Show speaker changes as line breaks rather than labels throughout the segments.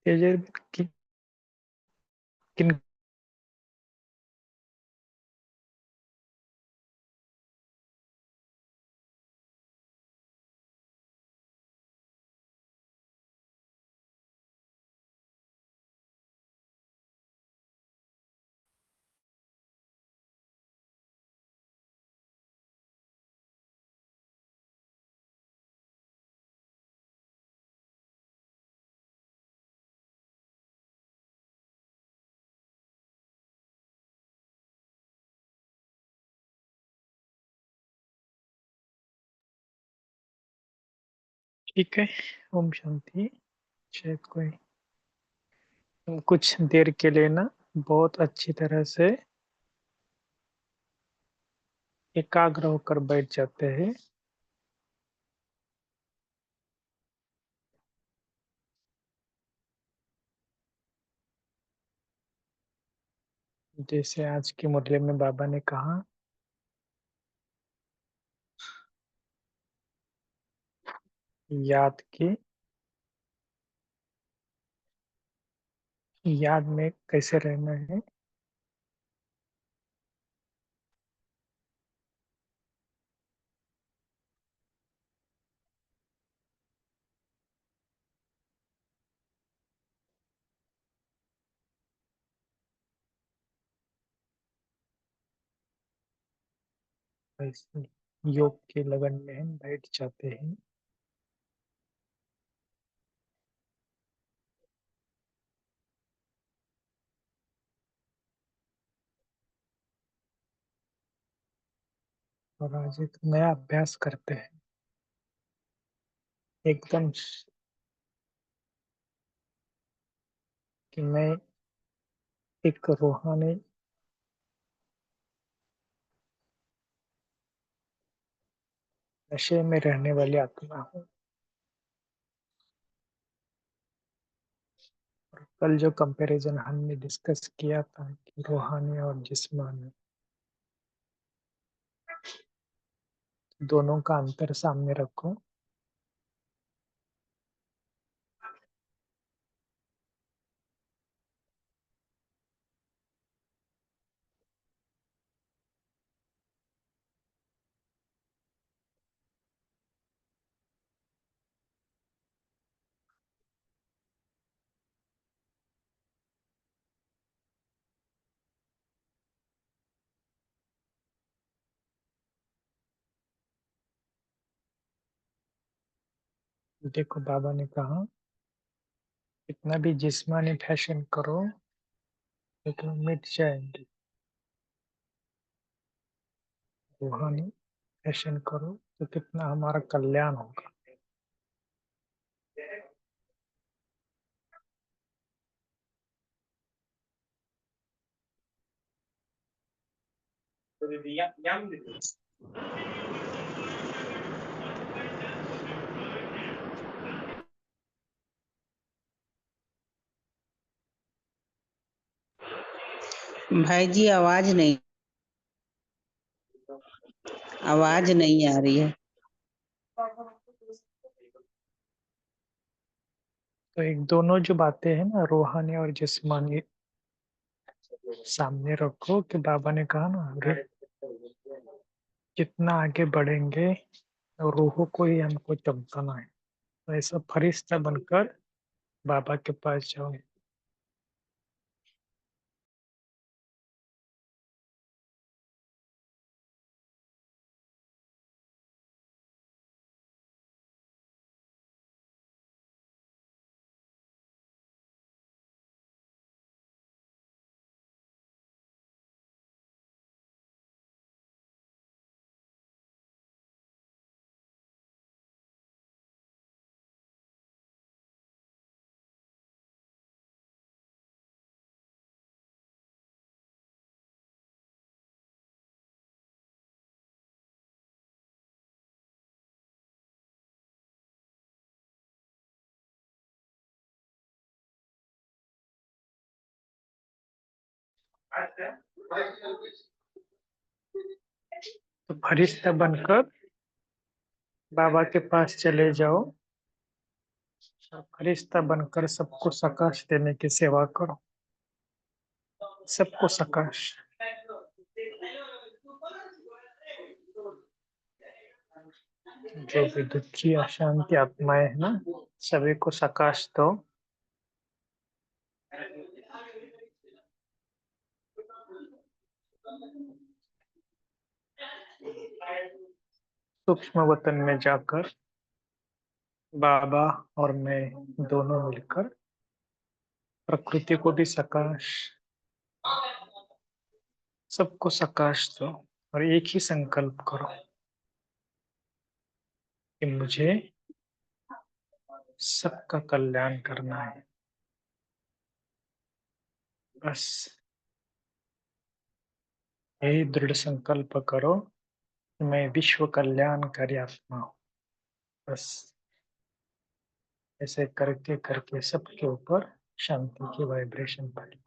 तेजर किन। ठीक है। ओम शांति। शायद कोई कुछ देर के लिए ना बहुत अच्छी तरह से एकाग्र होकर बैठ जाते हैं। जैसे आज के मुरली में बाबा ने कहा, याद की याद में कैसे रहना है। वैसे योग के लगन में हम बैठ जाते हैं। और आज एक नया अभ्यास करते हैं। एकदम कि मैं एक रूहानी नशे में रहने वाली आत्मा हूँ। कल जो कंपैरिजन हमने डिस्कस किया था कि रूहानी और जिस्मानी, दोनों का अंतर सामने रखो। देखो बाबा ने कहा, कितना भी जिस्मानी फैशन करो लेकिन मिट जाएंगे। रूहानी फैशन करो तो कितना हमारा कल्याण होगा।
भाई जी आवाज नहीं आ रही है।
तो एक दोनों जो बातें हैं ना, रूहानी और जिस्मानी, सामने रखो कि बाबा ने कहा ना, जितना आगे बढ़ेंगे रूहों को ही हमको चमकाना है। तो ऐसा फरिश्ता बनकर बाबा के पास जाओ। तो फरिश्ता बनकर बाबा के पास चले जाओ और फरिश्ता बनकर सबको सकाश देने की सेवा करो। सबको सकाश। जो भी दुखी अशांति आत्माएं है ना, सभी को सकाश दो। सूक्ष्म वतन में जाकर बाबा और मैं दोनों मिलकर प्रकृति को भी सकाश, सबको सकाश दो। और एक ही संकल्प करो कि मुझे सबका कल्याण करना है। बस यही दृढ़ संकल्प करो कि मैं विश्व कल्याणकारी आत्मा हूँ। बस ऐसे करके करके सबके ऊपर शांति की वाइब्रेशन पड़े।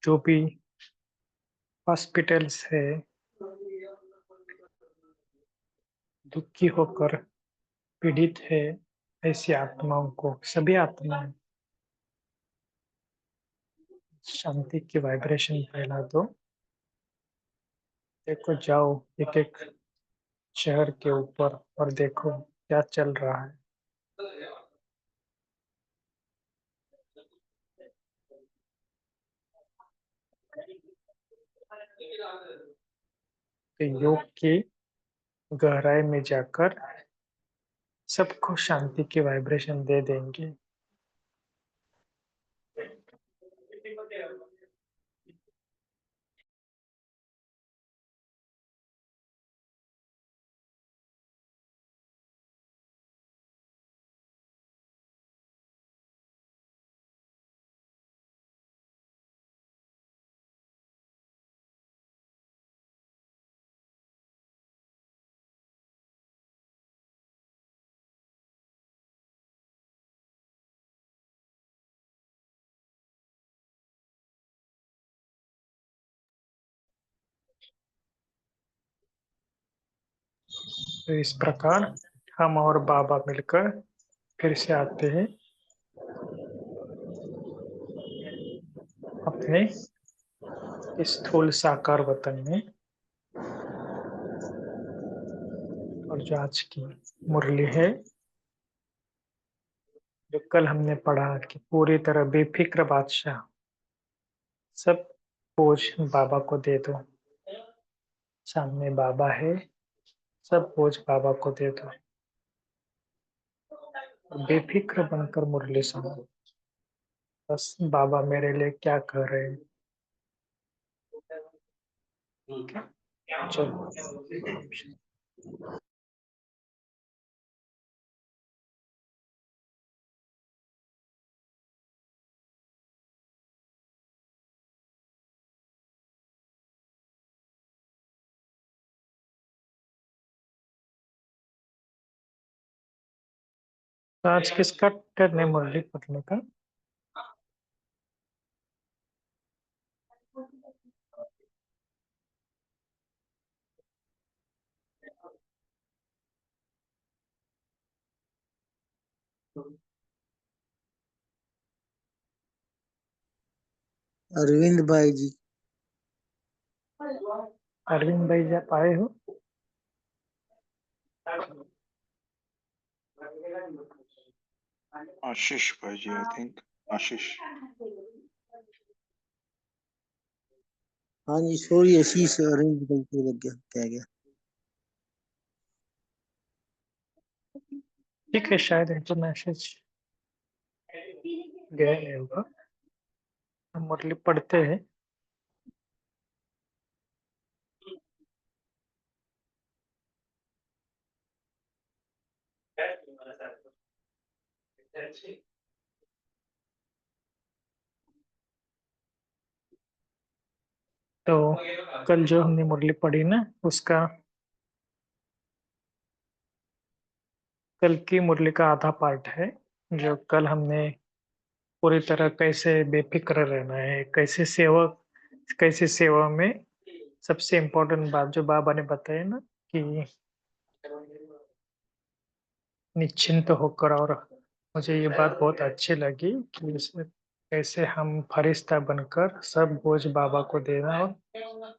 जो भी हॉस्पिटल्स है, दुखी होकर पीड़ित है, ऐसी आत्माओं को, सभी आत्माओं, शांति की वाइब्रेशन फैला दो। देखो, जाओ एक एक शहर के ऊपर और देखो क्या चल रहा है। तो योग की गहराई में जाकर सबको शांति की वाइब्रेशन दे देंगे। तो इस प्रकार हम और बाबा मिलकर फिर से आते हैं अपने स्थूल साकार वतन में। और जो आज की मुरली है, जो कल हमने पढ़ा कि पूरी तरह बेफिक्र बादशाह, सब बोझ बाबा को दे दो। सामने बाबा है, सब बोझ बाबा को दे दो। बेफिक्र बनकर मुरली सुनो। बस बाबा मेरे लिए क्या कर रहे हैं। चलो। तो आज किसका टर्न है मुरली पढ़ने का?
अरविंद भाई जी।
अरविंद भाई जी आप आए हो?
आशीष भाई जी, आई थिंक आशीष।
हाँ जी, सॉरी, आशीष अरविंद भाई को लग गया, कह गया।
ठीक है, शायद इनको मैसेज गया नहीं होगा। हम मुरली पढ़ते हैं। तो कल जो हमने मुरली पढ़ी ना, उसका कल की मुरली का आधा पार्ट है। जो कल हमने पूरी तरह कैसे बेफिक्र रहना है, कैसे सेवा में सबसे इम्पोर्टेंट बात जो बाबा ने बताया ना, कि निश्चिंत होकर। और मुझे ये बात बहुत अच्छी लगी कि कैसे हम फरिश्ता बनकर सब बोझ बाबा को देना। और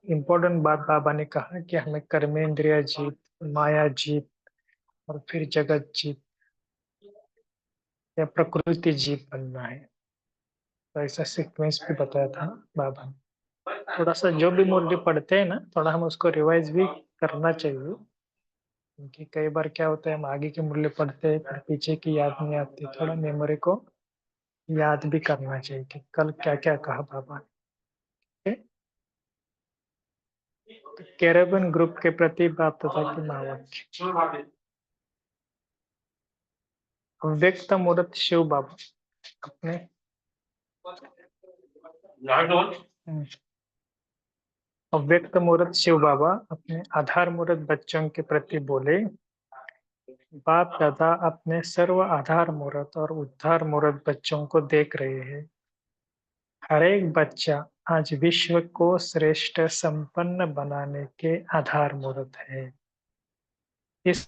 इम्पोर्टेंट बात बाबा ने कहा कि हमें कर्मेंद्रिय जीत, माया जीत और फिर जगत जीत या प्रकृति जीत बनना है। तो ऐसा सीक्वेंस भी बताया था बाबा ने। थोड़ा सा जो भी मुरली पढ़ते हैं ना, थोड़ा हम उसको रिवाइज भी करना चाहिए, क्योंकि कई बार क्या होता है, हम आगे की मुरली पढ़ते हैं फिर पीछे की याद नहीं आती। थोड़ा मेमोरी को याद भी करना चाहिए कि कल क्या क्या कहा बाबा ने। तो कैरेबियन ग्रुप के प्रति बाप तथा की महावाक्य। व्यक्त मूर्त शिव बाबा अपने अव्यक्त मूर्त शिव बाबा अपने आधार मूर्त बच्चों के प्रति बोले, बाप दादा अपने सर्व आधार मूर्त और उद्धार मूर्त बच्चों को देख रहे हैं। हर एक बच्चा आज विश्व को श्रेष्ठ संपन्न बनाने के आधार मूर्त है। इस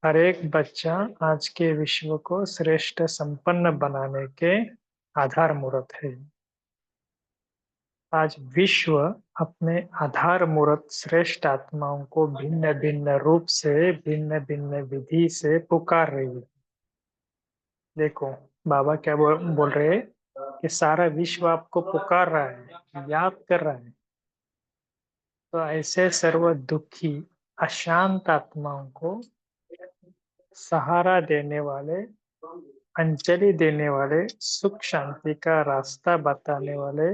हर एक बच्चा आज के विश्व को श्रेष्ठ संपन्न बनाने के आधार मूर्त है। आज विश्व अपने आधार मूर्त श्रेष्ठ आत्माओं को भिन्न भिन्न रूप से, भिन्न भिन्न विधि से पुकार रही है। देखो बाबा क्या बोल रहे हैं कि सारा विश्व आपको पुकार रहा है, याद कर रहा है। तो ऐसे सर्व दुखी अशांत आत्माओं को सहारा देने वाले, अंजलि देने वाले, सुख शांति का रास्ता बताने वाले,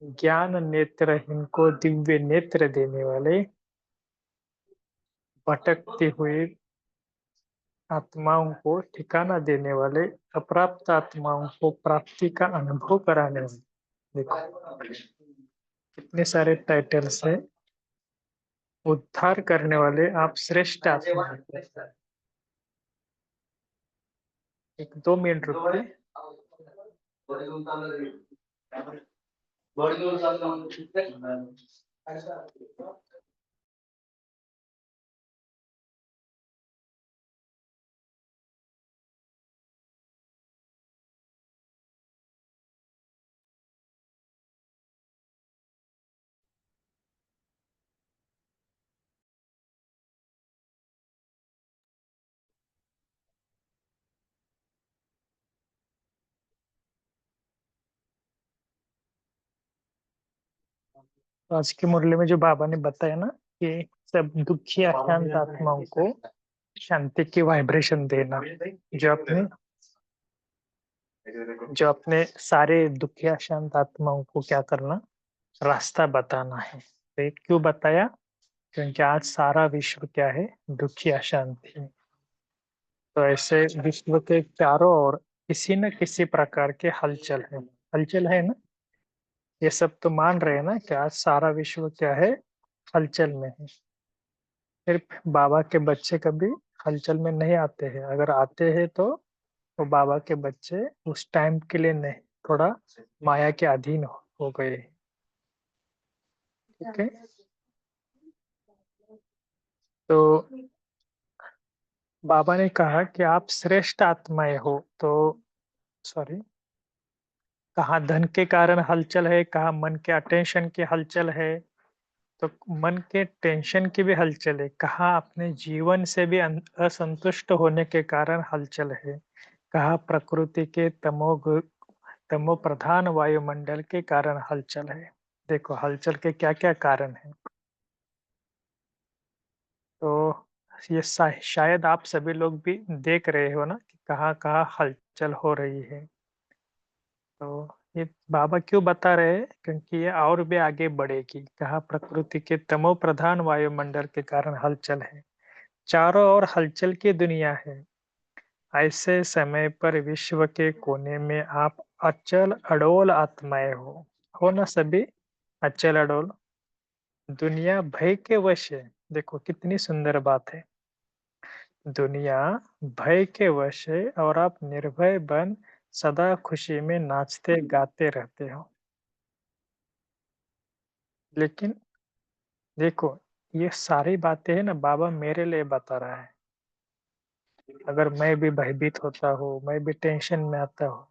ज्ञान नेत्रहीन को दिव्य नेत्र देने वाले, भटकती हुई आत्माओं को ठिकाना देने वाले, अप्राप्त आत्माओं को प्राप्ति का अनुभव कराने वाले। देखो कितने सारे टाइटल्स है। उद्धार करने वाले आप श्रेष्ठ आत्मा हैं। एक 2 मिनट रुकिए। तो आज की मुरली में जो बाबा ने बताया ना कि सब दुखी अशांत आत्माओं को शांति की वाइब्रेशन देना, जो अपने सारे दुखी अशांत आत्माओं को क्या करना, रास्ता बताना है। तो ये क्यों बताया? क्योंकि आज सारा विश्व क्या है, दुखी अशांति है। तो ऐसे विश्व के चारों ओर किसी न किसी प्रकार के हलचल है। हलचल है ना, ये सब तो मान रहे हैं ना कि आज सारा विश्व क्या है, हलचल में है। सिर्फ बाबा के बच्चे कभी हलचल में नहीं आते हैं। अगर आते हैं तो वो बाबा के बच्चे उस टाइम के लिए नहीं, थोड़ा माया के अधीन हो गए। ठीक है। तो बाबा ने कहा कि आप श्रेष्ठ आत्माएं हो। तो सॉरी, कहाँ धन के कारण हलचल है, कहाँ मन के अटेंशन की हलचल है। तो मन के टेंशन की भी हलचल है, कहाँ अपने जीवन से भी असंतुष्ट होने के कारण हलचल है, कहाँ प्रकृति के तमो प्रधान वायुमंडल के कारण हलचल है। देखो हलचल के क्या क्या कारण है। तो ये शायद आप सभी लोग भी देख रहे हो ना कि कहाँ कहाँ हलचल हो रही है। तो ये बाबा क्यों बता रहे हैं? क्योंकि ये और भी आगे बढ़ेगी। कहा प्रकृति के तमो प्रधान वायुमंडल के कारण हलचल है, चारों ओर हलचल की दुनिया है। ऐसे समय पर विश्व के कोने में आप अचल अडोल आत्माएं हो ना सभी अचल अडोल। दुनिया भय के वश है। देखो कितनी सुंदर बात है। दुनिया भय के वश है और आप निर्भय बन सदा खुशी में नाचते गाते रहते हो। लेकिन देखो, ये सारी बातें है ना बाबा मेरे लिए बता रहा है। अगर मैं भी भयभीत होता हूँ, मैं भी टेंशन में आता हूँ,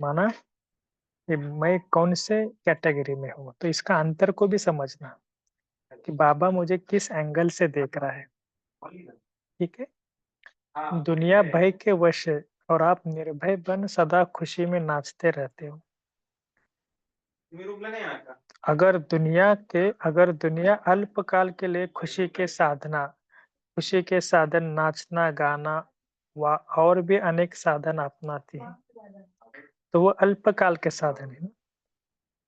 माना कि मैं कौन से कैटेगरी में हूँ, तो इसका अंतर को भी समझना कि बाबा मुझे किस एंगल से देख रहा है। ठीक है। दुनिया भय के वश है और आप निर्भय बन सदा खुशी में नाचते रहते हो। अगर दुनिया अल्पकाल के लिए खुशी के साधन नाचना गाना व और भी अनेक साधन अपनाती है, तो वो अल्पकाल के साधन है।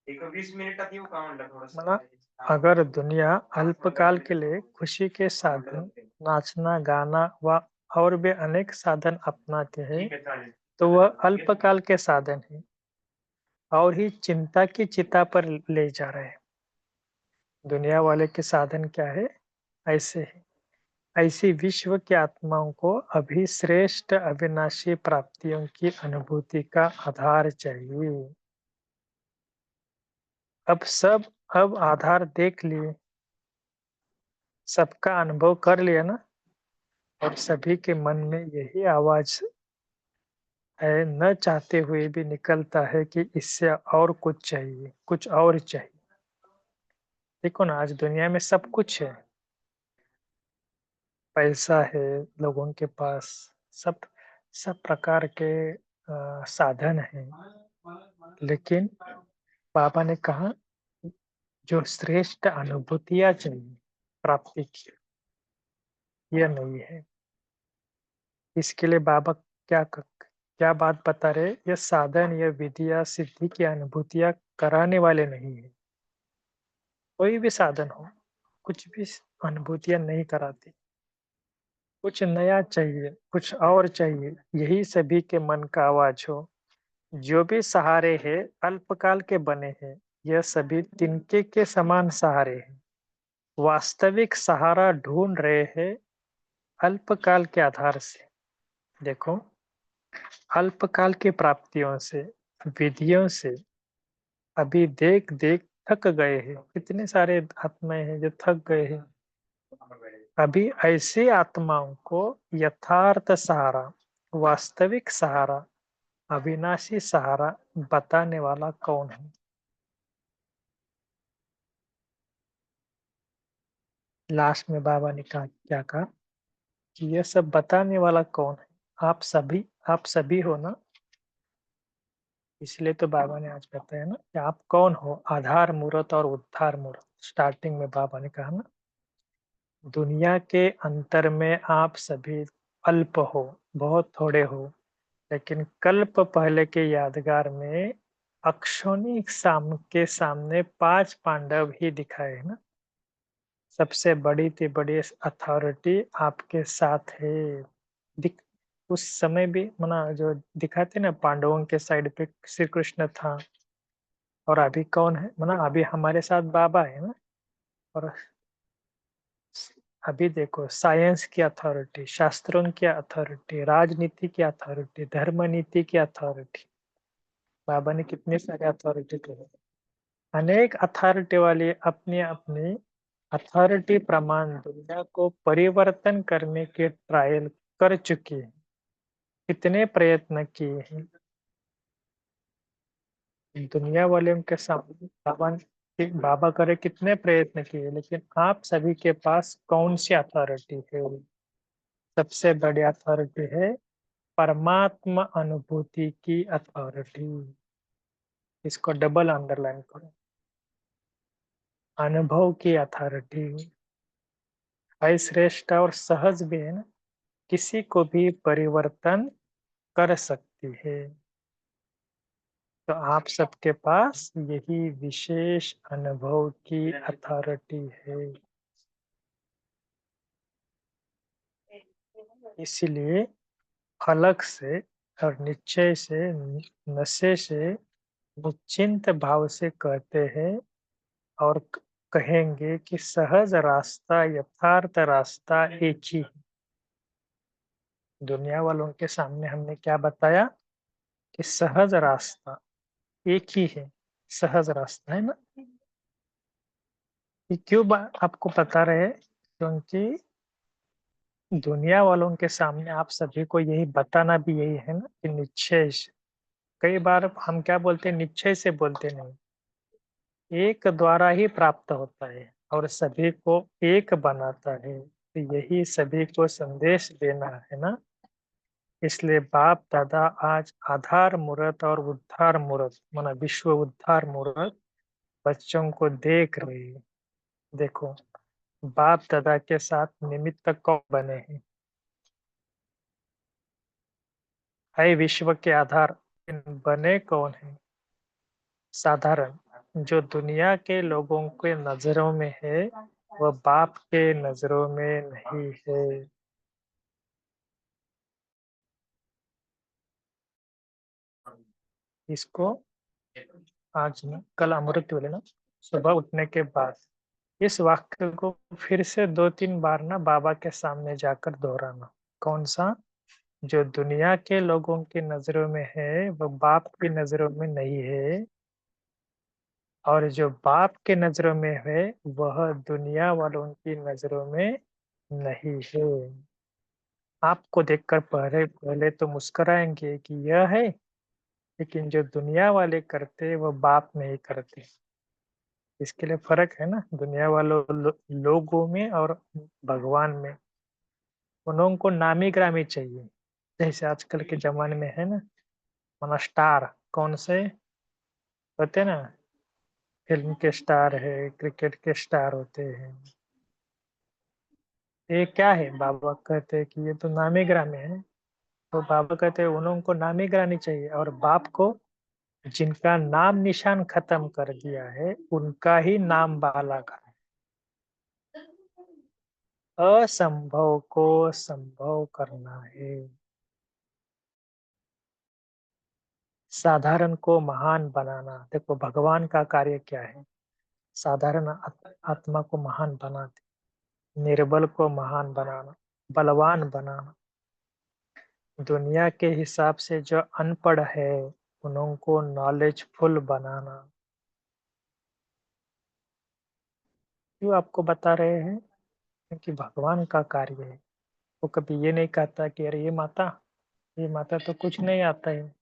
मतलब अगर दुनिया अल्पकाल के लिए खुशी के साधन नाचना गाना व और भी अनेक साधन अपनाते हैं, तो वह अल्पकाल के साधन है और ही चिंता की चिता पर ले जा रहे हैं। दुनिया वाले के साधन क्या है? ऐसे है। ऐसी विश्व की आत्माओं को अभी श्रेष्ठ अविनाशी प्राप्तियों की अनुभूति का आधार चाहिए। अब आधार देख लिए, सबका अनुभव कर लिया ना, और सभी के मन में यही आवाज है, न चाहते हुए भी निकलता है कि इससे और कुछ चाहिए, कुछ और चाहिए। देखो ना, आज दुनिया में सब कुछ है, पैसा है लोगों के पास, सब सब प्रकार के साधन है। लेकिन बाबा ने कहा जो श्रेष्ठ अनुभूतियां चाहिए प्राप्ति की, यह नहीं है। इसके लिए बाबा क्या बात बता रहे? यह साधन, यह विधिया सिद्धि की अनुभूतियां कराने वाले नहीं है। कोई भी साधन हो, कुछ भी अनुभूतियां नहीं कराती। कुछ नया चाहिए, कुछ और चाहिए, यही सभी के मन का आवाज हो। जो भी सहारे हैं अल्पकाल के बने हैं, यह सभी तिनके के समान सहारे हैं। वास्तविक सहारा ढूंढ रहे हैं अल्पकाल के आधार से। देखो, अल्पकाल की प्राप्तियों से, विधियों से अभी देख देख थक गए हैं। कितने सारे आत्माएं हैं जो थक गए हैं। अभी ऐसी आत्माओं को यथार्थ सहारा, वास्तविक सहारा, अविनाशी सहारा बताने वाला कौन है? लास्ट में बाबा ने कहा, क्या कहा कि यह सब बताने वाला कौन है? आप सभी हो ना। इसलिए तो बाबा ने आज बताया ना कि आप कौन हो, आधार मूर्त और उद्धार मूर्त। स्टार्टिंग में बाबा ने कहा ना, दुनिया के अंतर में आप सभी अल्प हो, बहुत थोड़े हो, लेकिन कल्प पहले के यादगार में अक्षौनी साम के सामने 5 पांडव ही दिखाए ना। सबसे बड़ी थी बड़ी अथॉरिटी आपके साथ है। दिख उस समय भी मना जो दिखाते ना, पांडवों के साइड पे श्री कृष्ण था, और अभी कौन है? मना अभी हमारे साथ बाबा है ना। और अभी देखो, साइंस की अथॉरिटी, शास्त्रों की अथॉरिटी, राजनीति की अथॉरिटी, धर्म नीति की अथॉरिटी, बाबा ने कितने सारे अथॉरिटी कहे। अनेक अथॉरिटी वाली अपनी अपनी अथॉरिटी प्रमाण दुनिया को परिवर्तन करने के ट्रायल कर चुकी है। कितने प्रयत्न किए हैं दुनिया वाले उनके सामने। बाबा करे कितने प्रयत्न किए, लेकिन आप सभी के पास कौन सी अथॉरिटी है? सबसे बड़ी अथॉरिटी है परमात्मा अनुभूति की अथॉरिटी। इसको डबल अंडरलाइन करो, अनुभव की अथॉरिटी है श्रेष्ठ और सहज भी है ना, किसी को भी परिवर्तन कर सकती है। तो आप सबके पास यही विशेष अनुभव की अथॉरिटी है। इसीलिए अलग से और निश्चय से, नशे से, निश्चिंत भाव से कहते हैं और कहेंगे कि सहज रास्ता, यथार्थ रास्ता एक ही है। दुनिया वालों के सामने हमने क्या बताया कि सहज रास्ता एक ही है, सहज रास्ता है ना। ये क्यों आपको पता रहे, क्योंकि दुनिया वालों के सामने आप सभी को यही बताना भी यही है ना कि निश्चय से। कई बार हम क्या बोलते हैं, निश्चय से बोलते नहीं, एक द्वारा ही प्राप्त होता है और सभी को एक बनाता है। तो यही सभी को संदेश देना है ना। इसलिए बाप दादा आज आधार मूर्त और उद्धार मूर्त माना विश्व उद्धार मूर्त बच्चों को देख रहे हैं। देखो, बाप दादा के साथ निमित्त कौन बने हैं? है विश्व के आधार बने कौन है? साधारण जो दुनिया के लोगों के नजरों में है, वह बाप के नजरों में नहीं है। इसको आज ना, कल अमृत वेले ना, सुबह उठने के बाद इस वाक्य को फिर से 2-3 बार ना बाबा के सामने जाकर दोहराना। कौन सा? जो दुनिया के लोगों की नजरों में है, वह बाप की नजरों में नहीं है, और जो बाप के नजरों में है, वह दुनिया वालों की नजरों में नहीं है। आपको देखकर पहले पहले तो मुस्कुराएंगे कि यह है, लेकिन जो दुनिया वाले करते, वह बाप नहीं करते। इसके लिए फर्क है ना दुनिया वालों लोगों में और भगवान में। उन लोगों को नामी ग्रामी चाहिए, जैसे आजकल के जमाने में है ना, माना स्टार कौन से होते हैं ना, फिल्म के स्टार है, क्रिकेट के स्टार होते हैं। ये क्या है? बाबा कहते हैं कि ये तो नामी ग्रामी है। तो बाबा कहते हैं उन लोगों को नामी ग्रामी चाहिए, और बाप को जिनका नाम निशान खत्म कर दिया है, उनका ही नाम बाला कर। असंभव को संभव करना है, साधारण को महान बनाना। देखो भगवान का कार्य क्या है? साधारण आत्मा को महान बनाते, निर्बल को महान बनाना, बलवान बनाना। दुनिया के हिसाब से जो अनपढ़ है, उनको नॉलेजफुल बनाना। क्यों आपको बता रहे हैं? क्योंकि भगवान का कार्य है। वो कभी ये नहीं कहता कि अरे ये माता तो कुछ नहीं आता है,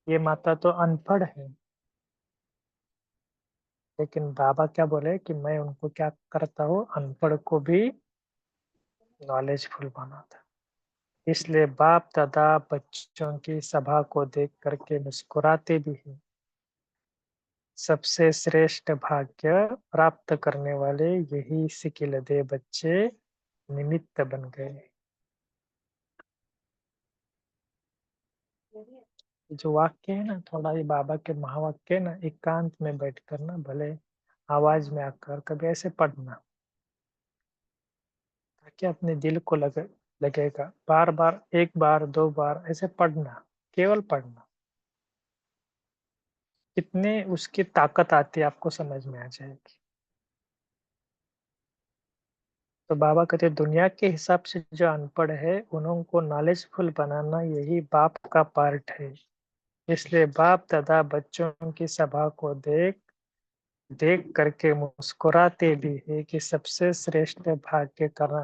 ये माता तो अनपढ़ है। लेकिन बाबा क्या बोले कि मैं उनको क्या करता हूँ, अनपढ़ को भी नॉलेजफुल बनाता। इसलिए बाप दादा बच्चों की सभा को देख करके मुस्कुराते भी हैं। सबसे श्रेष्ठ भाग्य प्राप्त करने वाले यही सिकिलदे बच्चे निमित्त बन गए। जो वाक्य है ना, थोड़ा ये बाबा के महावाक्य ना, एकांत में बैठ कर ना, भले आवाज में आकर कभी ऐसे पढ़ना, ताकि अपने दिल को लगेगा। बार बार, एक बार 2 बार ऐसे पढ़ना, केवल पढ़ना, कितने उसकी ताकत आती है आपको समझ में आ जाएगी। तो बाबा कहते दुनिया के हिसाब से जो अनपढ़ है, उनको नॉलेजफुल बनाना यही बाप का पार्ट है। इसलिए बाप दादा बच्चों की सभा को देख देख करके मुस्कुराते भी है कि सबसे श्रेष्ठ भाग्य करना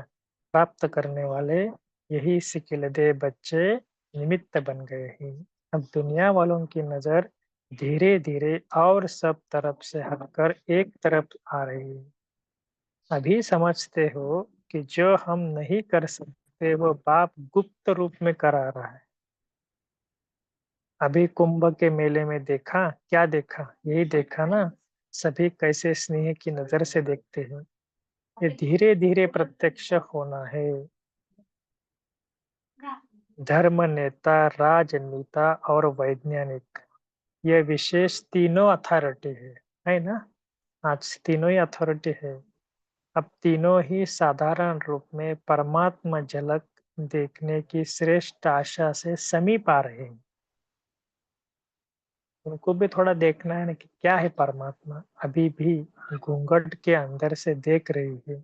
प्राप्त करने वाले यही सिकिलदे बच्चे निमित्त बन गए हैं। अब दुनिया वालों की नजर धीरे धीरे और सब तरफ से हटकर एक तरफ आ रही है। अभी समझते हो कि जो हम नहीं कर सकते, वो बाप गुप्त रूप में करा रहा है। अभी कुंभ के मेले में देखा, क्या देखा? यही देखा ना, सभी कैसे स्नेह की नजर से देखते हैं। ये धीरे धीरे प्रत्यक्ष होना है। धर्म नेता, राजनेता और वैज्ञानिक ये विशेष तीनों अथॉरिटी है ना? आज तीनों ही अथॉरिटी है। अब तीनों ही साधारण रूप में परमात्मा झलक देखने की श्रेष्ठ आशा से समीप आ रहे हैं। उनको भी थोड़ा देखना है ना कि क्या है परमात्मा। अभी भी घूंघट के अंदर से देख रही है,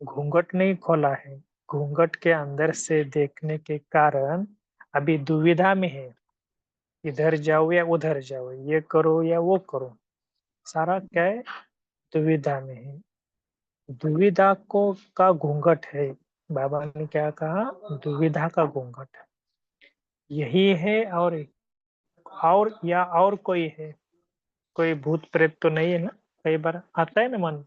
घूंघट नहीं खोला है। घूंघट के अंदर से देखने के कारण अभी दुविधा में है, इधर जाओ या उधर जाओ, ये करो या वो करो। सारा क्या है? दुविधा में है। दुविधा को का घूंघट है। बाबा ने क्या कहा? दुविधा का घूंघट यही है। और या और कोई है? कोई भूत प्रेत तो नहीं है ना? कई बार आता है ना मन,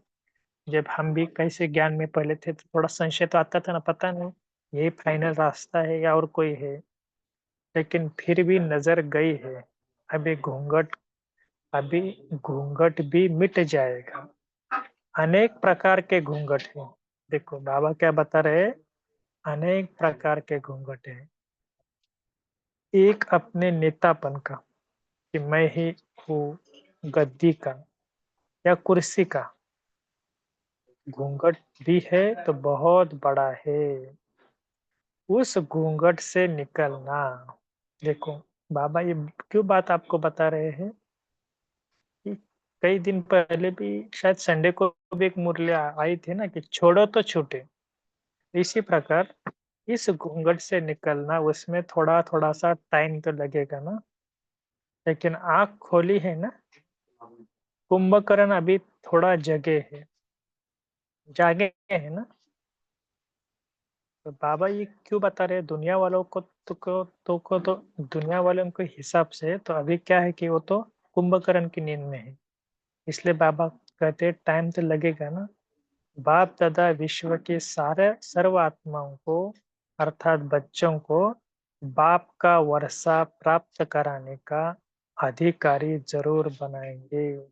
जब हम भी कैसे ज्ञान में पहले थे तो थोड़ा संशय तो आता था ना, पता नहीं यही फाइनल रास्ता है या और कोई है। लेकिन फिर भी नजर गई है। अभी घूंघट अभी घूंघट भी मिट जाएगा। अनेक प्रकार के घूंघट हैं। देखो बाबा क्या बता रहे हैं, अनेक प्रकार के घूंघट हैं। एक अपने नेतापन का, कि मैं ही हूँ, गद्दी का या कुर्सी का घूंघट भी है तो बहुत बड़ा है। उस घूंघट से निकलना। देखो बाबा ये क्यों बात आपको बता रहे हैं कि कई दिन पहले भी शायद संडे को भी एक मुरली आई थी ना कि छोड़ो तो छूटे। इसी प्रकार इस घूंघट से निकलना, उसमें थोड़ा थोड़ा सा टाइम तो लगेगा ना। लेकिन आंख खोली है ना, कुंभकर्ण अभी थोड़ा जगे है, जागे है ना। तो बाबा ये क्यों बता रहे हैं दुनिया वालों को? तो दुनिया वालों के हिसाब से तो अभी क्या है कि वो तो कुंभकर्ण की नींद में है। इसलिए बाबा कहते हैं टाइम तो लगेगा ना। बाप दादा विश्व के सारे सर्व आत्माओं को, अर्थात बच्चों को बाप का वर्षा प्राप्त कराने का अधिकारी जरूर बनाएंगे,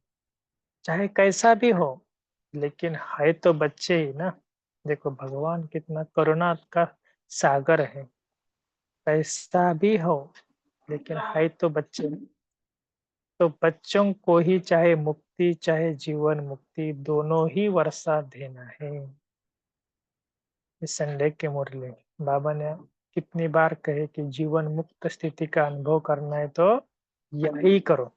चाहे कैसा भी हो। लेकिन है तो बच्चे ही ना। देखो भगवान कितना करुणा का सागर है। कैसा भी हो लेकिन है तो बच्चे। तो बच्चों को ही चाहे मुक्ति चाहे जीवन मुक्ति दोनों ही वर्षा देना है। इस संडे के मुरली बाबा ने कितनी बार कहे कि जीवन मुक्त स्थिति का अनुभव करना है तो यही करो।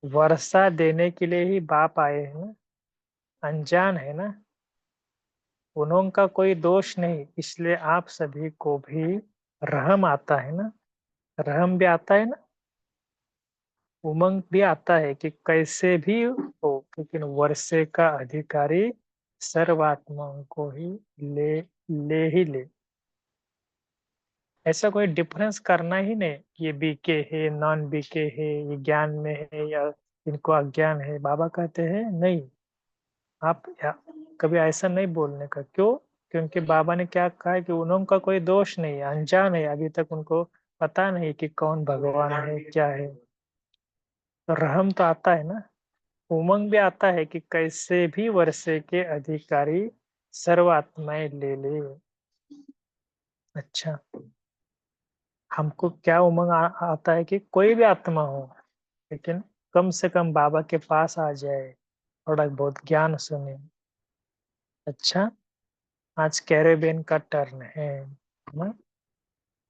वर्षा देने के लिए ही बाप आए हैं ना, अनजान है ना। उनका कोई दोष नहीं, इसलिए आप सभी को भी रहम आता है ना। रहम भी आता है ना, उमंग भी आता है कि कैसे भी हो लेकिन वर्षे का अधिकारी सर्वात्माओं को ही ले ले ही ले। ऐसा कोई डिफरेंस करना ही नहीं कि ये बीके है नॉन बीके है, ये ज्ञान में है या इनको अज्ञान है। बाबा कहते हैं नहीं, आप कभी ऐसा नहीं बोलने का। क्यों? क्योंकि बाबा ने क्या कहा है कि उनका कोई दोष नहीं है, अनजान है, अभी तक उनको पता नहीं कि कौन भगवान है क्या है। तो रहम तो आता है ना, उमंग भी आता है कि कैसे भी वर्षे के अधिकारी सर्व आत्माएं ले ले। अच्छा, हमको क्या उमंग आता है कि कोई भी आत्मा हो लेकिन कम से कम बाबा के पास आ जाए, थोड़ा बहुत ज्ञान सुने। अच्छा, आज कैरेबियन का टर्न है ना,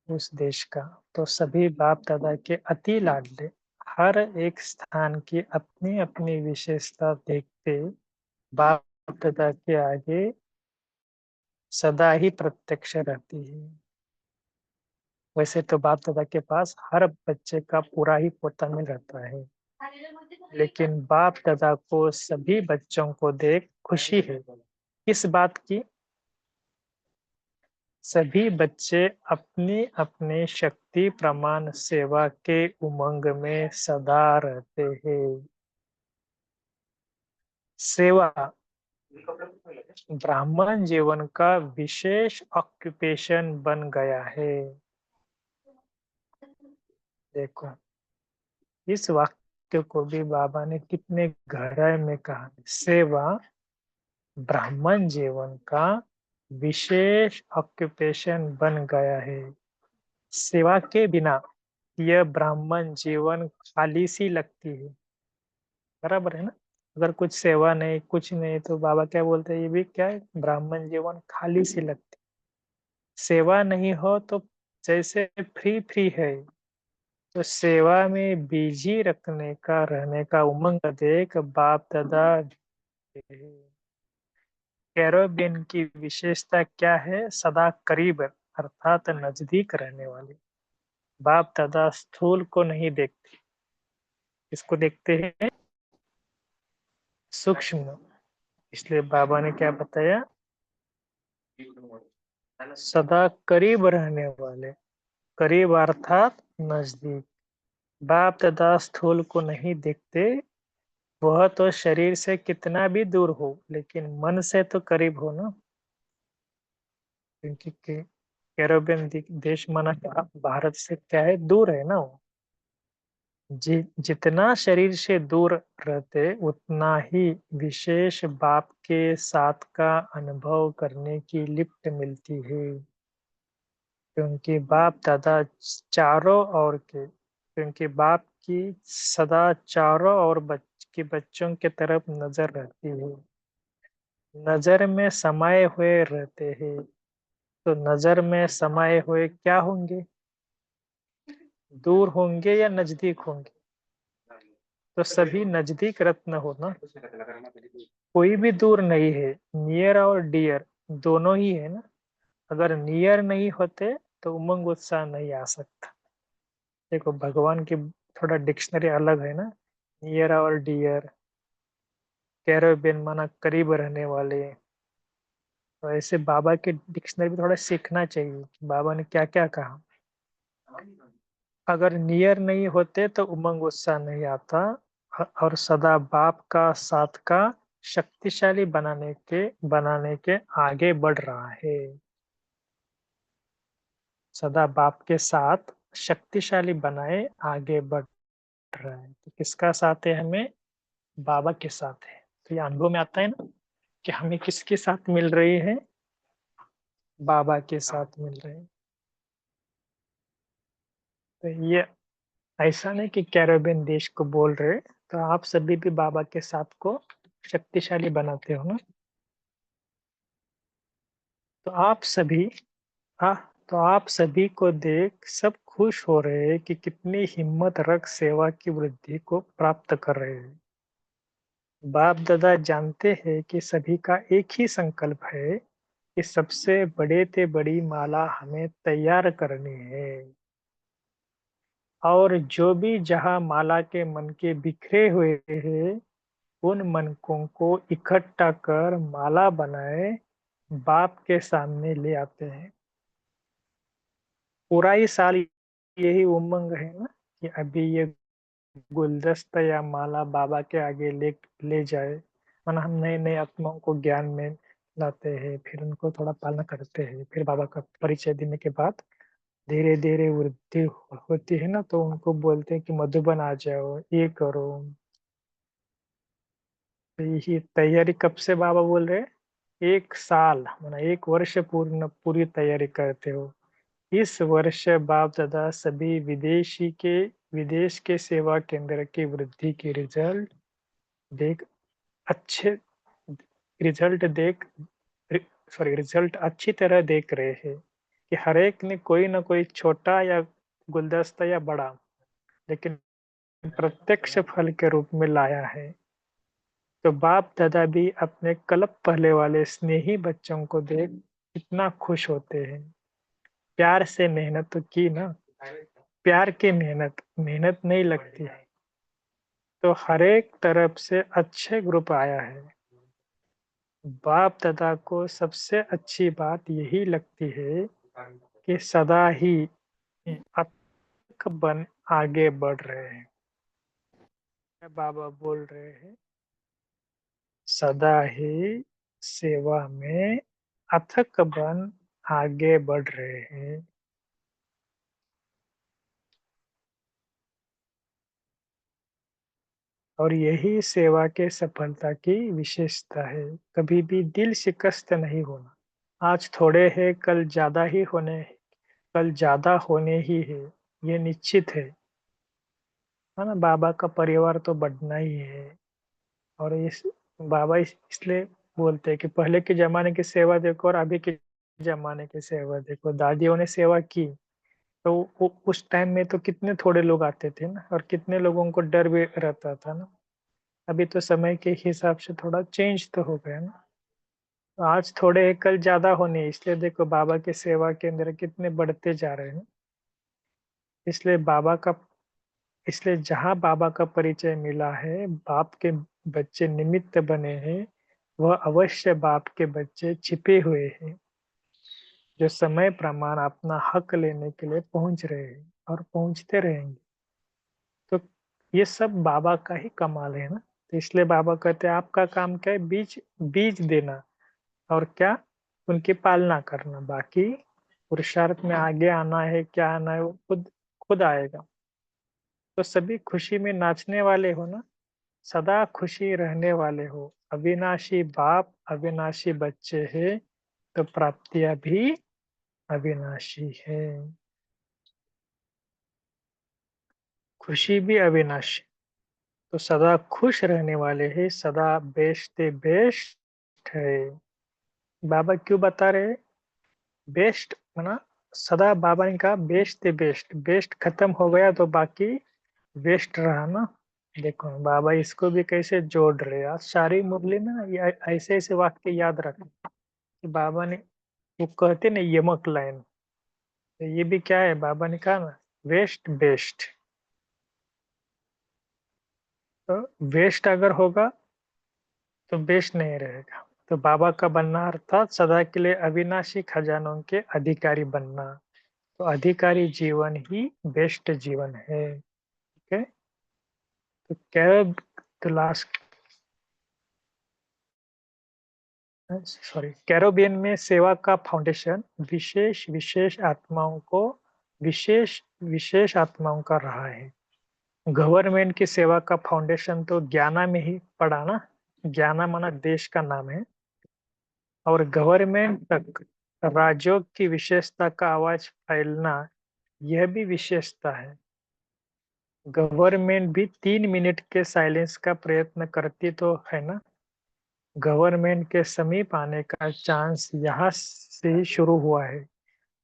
उस देश का। तो सभी बाप दादा के अति लाडले, हर एक स्थान की अपनी अपनी विशेषता देखते बाप दादा के आगे सदा ही प्रत्यक्ष रहती है। वैसे तो बाप दादा के पास हर बच्चे का पूरा ही पोता में रहता है, लेकिन बाप दादा को सभी बच्चों को देख खुशी है। किस बात की? सभी बच्चे अपनी अपनी शक्ति प्रमाण सेवा के उमंग में सदा रहते हैं। सेवा ब्राह्मण जीवन का विशेष ऑक्यूपेशन बन गया है। देखो इस वाक्य को भी बाबा ने कितने गहराई में कहा। सेवा ब्राह्मण जीवन का विशेष ऑक्यूपेशन बन गया है। सेवा के बिना यह ब्राह्मण जीवन खाली सी लगती है। बराबर है ना? अगर कुछ सेवा नहीं, कुछ नहीं, तो बाबा क्या बोलते हैं, ये भी क्या है, ब्राह्मण जीवन खाली सी लगती। सेवा नहीं हो तो जैसे फ्री फ्री है। तो सेवा में बिजी रखने का, रहने का उमंग देख बाप दादा। कैरोबियन की विशेषता क्या है? सदा करीब अर्थात नजदीक रहने वाले। बाप दादा स्थूल को नहीं देखते, इसको देखते हैं सूक्ष्म। इसलिए बाबा ने क्या बताया? सदा करीब रहने वाले, करीब अर्थात नजदीक। बाप दादा स्थूल को नहीं देखते। वह तो शरीर से कितना भी दूर हो, लेकिन मन से तो करीब हो ना। क्योंकि कैरोबियन देश माना क्या, भारत से क्या है, दूर है ना वो। जितना शरीर से दूर रहते, उतना ही विशेष बाप के साथ का अनुभव करने की लिफ्ट मिलती है। क्योंकि बाप दादा चारों ओर के, क्योंकि बाप की सदा चारों ओर के बच्चों के तरफ नजर रहती है। नजर में समाये हुए रहते हैं। तो नजर में समाये हुए क्या होंगे? दूर होंगे या नजदीक होंगे? तो सभी नजदीक रत्न हो ना, कोई भी दूर नहीं है। नियर और डियर दोनों ही है ना। अगर नियर नहीं होते तो उमंग उत्साह नहीं आ सकता। देखो भगवान की थोड़ा डिक्शनरी अलग है ना। नियर और डियर, कैरोबियन माना करीब रहने वाले। तो ऐसे बाबा के डिक्शनरी भी थोड़ा सीखना चाहिए कि बाबा ने क्या क्या कहा। अगर नियर नहीं होते तो उमंग उत्साह नहीं आता। और सदा बाप का साथ का शक्तिशाली बनाने के आगे बढ़ रहा है। सदा बाप के साथ शक्तिशाली बनाए आगे बढ़ रहा है। तो किसका साथ है हमें? बाबा के साथ है। तो ये अनुभव में आता है ना कि हमें किसके साथ मिल रही है? बाबा के साथ मिल रहे हैं। तो ये ऐसा नहीं कि कैरेबियन देश को बोल रहे, तो आप सभी भी बाबा के साथ को शक्तिशाली बनाते हो ना। तो आप सभी, हाँ, तो आप सभी को देख सब खुश हो रहे हैं कि कितनी हिम्मत रख सेवा की वृद्धि को प्राप्त कर रहे हैं। बाप दादा जानते हैं कि सभी का एक ही संकल्प है कि सबसे बड़े से बड़ी माला हमें तैयार करनी है। और जो भी जहाँ माला के मन के बिखरे हुए हैं, उन मनकों को इकट्ठा कर माला बनाए बाप के सामने ले आते हैं। पूरा ही साल यही उमंग है ना कि अभी ये गुलदस्ता या माला बाबा के आगे ले ले जाए। माना हम नए नए आत्माओं को ज्ञान में लाते हैं, फिर उनको थोड़ा पालना करते हैं, फिर बाबा का परिचय देने के बाद धीरे धीरे वृद्धि होती है ना, तो उनको बोलते हैं कि मधुबन आ जाओ, ये करो। तो यही तैयारी कब से बाबा बोल रहे हैं? 1 साल माना 1 वर्ष पूरी तैयारी करते हो। इस वर्ष बाप दादा सभी विदेश के सेवा केंद्र की वृद्धि की देख अच्छे देख रिजल्ट अच्छी तरह देख रहे हैं कि हर एक ने कोई ना कोई छोटा या गुलदस्ता या बड़ा, लेकिन प्रत्यक्ष फल के रूप में लाया है। तो बाप दादा भी अपने कल्प पहले वाले स्नेही बच्चों को देख कितना खुश होते हैं। प्यार से मेहनत तो की ना, प्यार की मेहनत मेहनत नहीं लगती है। तो हर एक तरफ से अच्छे ग्रुप आया है। बाप दादा को सबसे अच्छी बात यही लगती है कि सदा ही अतक बन आगे बढ़ रहे हैं। बाबा बोल रहे हैं, सदा ही सेवा में अथक बन आगे बढ़ रहे हैं। और यही सेवा के सफलता की विशेषता है। कभी भी दिल शिकस्त नहीं होना। आज थोड़े हैं, कल ज्यादा ही होने, कल ज्यादा होने ही है। ये निश्चित है ना। बाबा का परिवार तो बढ़ना ही है। और इस बाबा इसलिए बोलते हैं कि पहले के जमाने की सेवा देखो और अभी के जमाने की सेवा देखो। दादियों ने सेवा की तो उस टाइम में तो कितने थोड़े लोग आते थे ना, और कितने लोगों को डर भी रहता था ना। अभी तो समय के हिसाब से थोड़ा चेंज तो हो गया ना। तो आज थोड़े कल ज्यादा होने, इसलिए देखो बाबा की सेवा के अंदर कितने बढ़ते जा रहे हैं। इसलिए बाबा का इसलिए जहाँ बाबा का परिचय मिला है, बाप के बच्चे निमित्त बने हैं, वह अवश्य बाप के बच्चे छिपे हुए हैं, जो समय प्रमाण अपना हक लेने के लिए पहुंच रहे हैं और पहुंचते रहेंगे। तो ये सब बाबा का ही कमाल है ना। तो इसलिए बाबा कहते हैं आपका काम क्या है, बीज बीज देना और क्या, उनकी पालना करना। बाकी पुरुषार्थ में आगे आना है, क्या आना है, वो खुद खुद आएगा। तो सभी खुशी में नाचने वाले हो ना, सदा खुशी रहने वाले हो। अविनाशी बाप अविनाशी बच्चे हैं, तो प्राप्तियां भी अविनाशी है। खुशी भी अविनाशी, तो सदा खुश रहने वाले हैं, सदा बेस्ट बेस्ट है। बाबा क्यों बता रहे, बेस्ट माना सदा। बाबा ने कहा बेस्ट बेस्ट, बेस्ट खत्म हो गया तो बाकी वेस्ट रहा ना। देखो बाबा इसको भी कैसे जोड़ रहे हैं। आज सारी मुरली में ना ये ऐसे ऐसे वाक्य याद रखें कि बाबा ने, वो कहते ना यमक लाइन, तो ये भी क्या है, बाबा ने कहा ना वेस्ट बेस्ट। तो वेस्ट अगर होगा तो बेस्ट नहीं रहेगा। तो बाबा का बनना अर्थात सदा के लिए अविनाशी खजानों के अधिकारी बनना। तो अधिकारी जीवन ही बेस्ट जीवन है। ठीक है। तो कैरब द लास्ट, सॉरी, कैरोबियन में सेवा का फाउंडेशन विशेष विशेष आत्माओं को, विशेष विशेष आत्माओं का रहा है। गवर्नमेंट की सेवा का फाउंडेशन तो ज्ञाना में ही पड़ा ना। ज्ञाना माना देश का नाम है, और गवर्नमेंट तक राजयोग की विशेषता का आवाज फैलना, यह भी विशेषता है। गवर्नमेंट भी 3 मिनट के साइलेंस का प्रयत्न करती तो है ना। गवर्नमेंट के समीप आने का चांस यहाँ से ही शुरू हुआ है,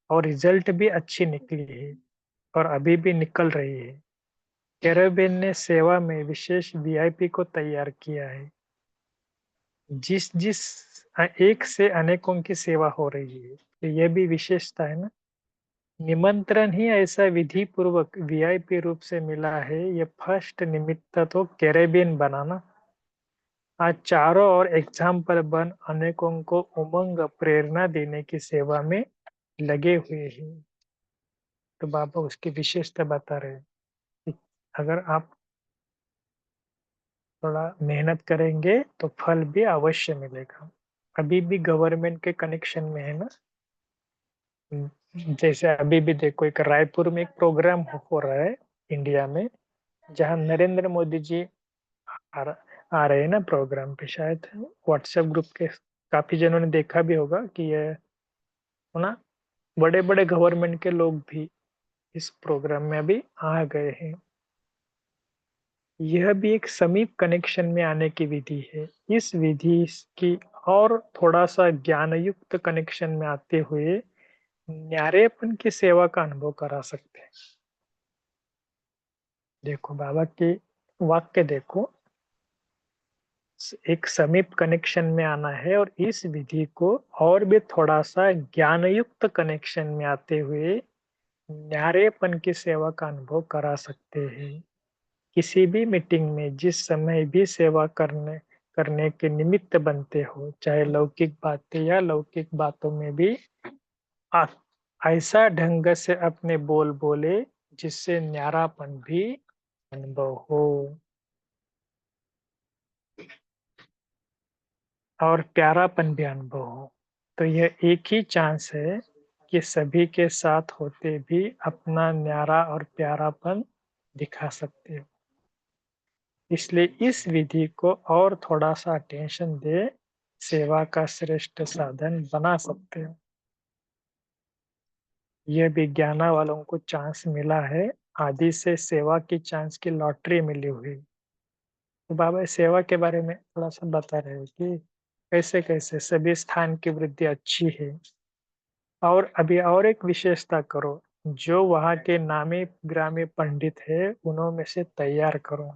और रिजल्ट भी अच्छी निकली है, और अभी भी निकल रही है। कैरेबियन ने सेवा में विशेष वीआईपी को तैयार किया है। जिस जिस एक से अनेकों की सेवा हो रही है, तो यह भी विशेषता है ना। निमंत्रण ही ऐसा विधि पूर्वक वीआईपी रूप से मिला है, ये फर्स्ट निमित्त तो कैरेबियन बनाना। आज चारों ओर एग्जाम्पल बन अनेकों को उमंग प्रेरणा देने की सेवा में लगे हुए हैं। तो बाबा उसकी विशेषता बता रहे हैं कि अगर आप थोड़ा मेहनत करेंगे तो फल भी अवश्य मिलेगा। अभी भी गवर्नमेंट के कनेक्शन में है ना। जैसे अभी भी देखो एक रायपुर में एक प्रोग्राम हो रहा है इंडिया में, जहां नरेंद्र मोदी जी आ, आ रहे हैं ना प्रोग्राम पे। शायद व्हाट्सएप ग्रुप के काफी जनों ने देखा भी होगा कि ये ना बड़े बड़े गवर्नमेंट के लोग भी इस प्रोग्राम में अभी आ गए हैं। यह भी एक समीप कनेक्शन में आने की विधि है। इस विधि की और थोड़ा सा ज्ञान युक्त कनेक्शन में आते हुए न्यारेपन की सेवा का अनुभव करा सकते हैं। देखो बाबा के वाक्य देखो, एक समीप कनेक्शन में आना है, और इस विधि को और भी थोड़ा सा ज्ञान युक्त कनेक्शन में आते हुए न्यारेपन की सेवा का अनुभव करा सकते हैं। किसी भी मीटिंग में जिस समय भी सेवा करने करने के निमित्त बनते हो, चाहे लौकिक बातें या लौकिक बातों में भी, आ- ऐसा ढंग से अपने बोल बोले जिससे न्यारापन भी अनुभव हो और प्यारापन भी अनुभव हो। तो यह एक ही चांस है कि सभी के साथ होते भी अपना न्यारा और प्यारापन दिखा सकते हो। इसलिए इस विधि को और थोड़ा सा अटेंशन दे सेवा का श्रेष्ठ साधन बना सकते हो। ये विज्ञाना वालों को चांस मिला है, आदि से सेवा की चांस की लॉटरी मिली हुई। तो बाबा सेवा के बारे में थोड़ा सा बता रहे हैं कि कैसे कैसे सभी स्थान की वृद्धि अच्छी है। और अभी और एक विशेषता करो, जो वहाँ के नामी ग्रामी पंडित है उन्हों में से तैयार करो।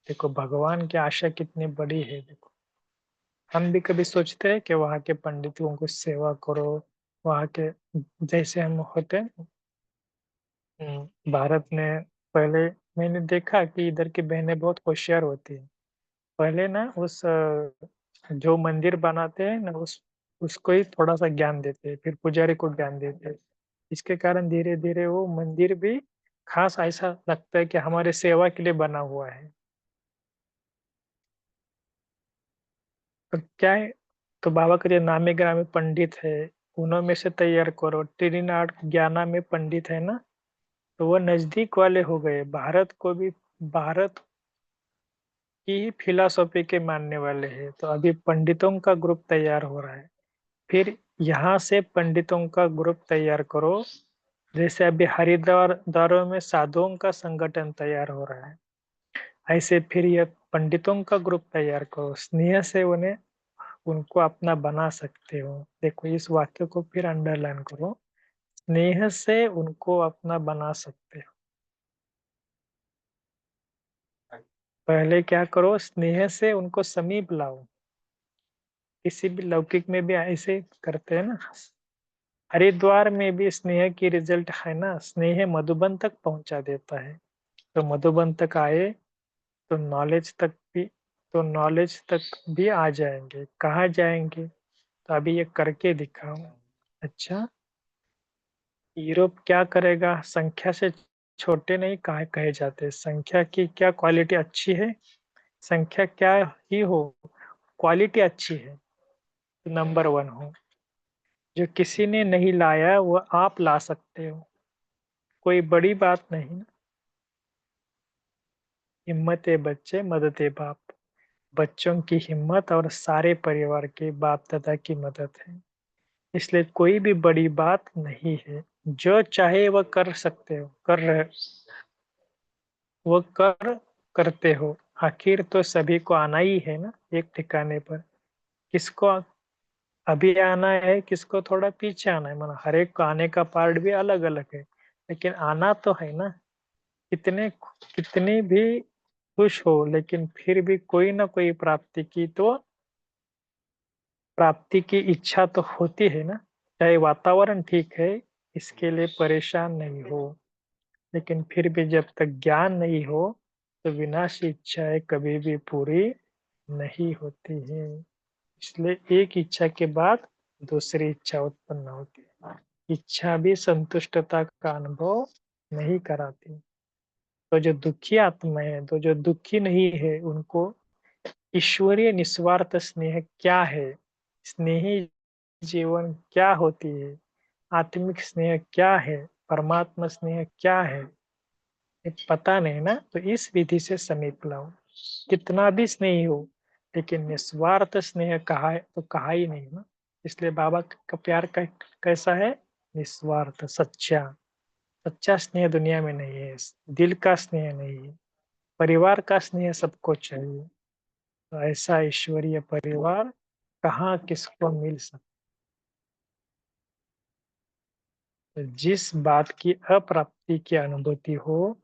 देखो भगवान की आशा कितनी बड़ी है। देखो हम भी कभी सोचते हैं कि वहाँ के पंडितों को सेवा करो, वहाँ के जैसे हम होते हैं। भारत में पहले मैंने देखा कि इधर की बहनें बहुत होशियार होती है। पहले ना उस जो मंदिर बनाते हैं ना उसको ही थोड़ा सा ज्ञान देते हैं, फिर पुजारी को ज्ञान देते हैं। इसके कारण धीरे धीरे वो मंदिर भी खास ऐसा लगता है कि हमारे सेवा के लिए बना हुआ है। तो क्या है, तो बाबा के जो नामी ग्रामी पंडित है उन्हों में से तैयार करो। टेरिनाड ज्ञाना में पंडित है ना, तो वो नजदीक वाले हो गए। भारत को भी, भारत की फिलॉसफी के मानने वाले हैं। तो अभी पंडितों का ग्रुप तैयार हो रहा है। फिर यहाँ से पंडितों का ग्रुप तैयार करो। जैसे अभी हरिद्वार द्वारों में साधुओं का संगठन तैयार हो रहा है, ऐसे फिर ये पंडितों का ग्रुप तैयार करो। स्नेह से उन्हें उनको अपना बना सकते हो। देखो इस वाक्य को फिर अंडरलाइन करो, स्नेह से उनको अपना बना सकते हो। पहले क्या करो, स्नेह से उनको समीप लाओ। किसी भी लौकिक में भी ऐसे करते हैं ना। हरिद्वार में भी स्नेह की रिजल्ट है ना, स्नेह मधुबन तक पहुंचा देता है। तो मधुबन तक आए तो नॉलेज तक भी, तो नॉलेज तक भी आ जाएंगे। कहाँ जाएंगे, तो अभी ये करके दिखाओ। अच्छा, यूरोप क्या करेगा, संख्या से छोटे नहीं कहा कहे जाते। संख्या की क्या क्वालिटी अच्छी है, संख्या क्या ही हो, क्वालिटी अच्छी है, नंबर वन हो। जो किसी ने नहीं लाया वो आप ला सकते हो, कोई बड़ी बात नहीं। हिम्मत है बच्चे, मदद है बाप। बच्चों की हिम्मत और सारे परिवार के बाप दादा की मदद है। इसलिए कोई भी बड़ी बात नहीं है। जो चाहे वह कर सकते हो, कर रहे, वो करते हो। आखिर तो सभी को आना ही है ना एक ठिकाने पर। किसको अभी आना है, किसको थोड़ा पीछे आना है, मतलब हर एक को आने का पार्ट भी अलग अलग है, लेकिन आना तो है ना। कितने कितनी भी खुश हो, लेकिन फिर भी कोई ना कोई प्राप्ति की इच्छा तो होती है ना। चाहे वातावरण ठीक है, इसके लिए परेशान नहीं हो, लेकिन फिर भी जब तक ज्ञान नहीं हो तो विनाशी इच्छाएं कभी भी पूरी नहीं होती है। इसलिए एक इच्छा के बाद दूसरी इच्छा उत्पन्न होती है। इच्छा भी संतुष्टता का अनुभव नहीं कराती। तो जो दुखी आत्मा है, तो जो दुखी नहीं है, उनको ईश्वरीय निस्वार्थ स्नेह क्या है, स्नेही जीवन क्या होती है, आत्मिक स्नेह क्या है, परमात्मा स्नेह क्या है, ये पता नहीं ना। तो इस विधि से समीप लाओ। कितना भी स्नेही हो, लेकिन निस्वार्थ स्नेह कहा है तो कहा ही नहीं ना। इसलिए बाबा का प्यार कैसा है, निस्वार्थ, सच्चा। सच्चा स्नेह दुनिया में नहीं है, दिल का स्नेह नहीं है। परिवार का स्नेह सबको चाहिए। तो ऐसा ईश्वरीय परिवार कहाँ किसको मिल सकता है। जिस बात की अप्राप्ति की अनुभूति हो,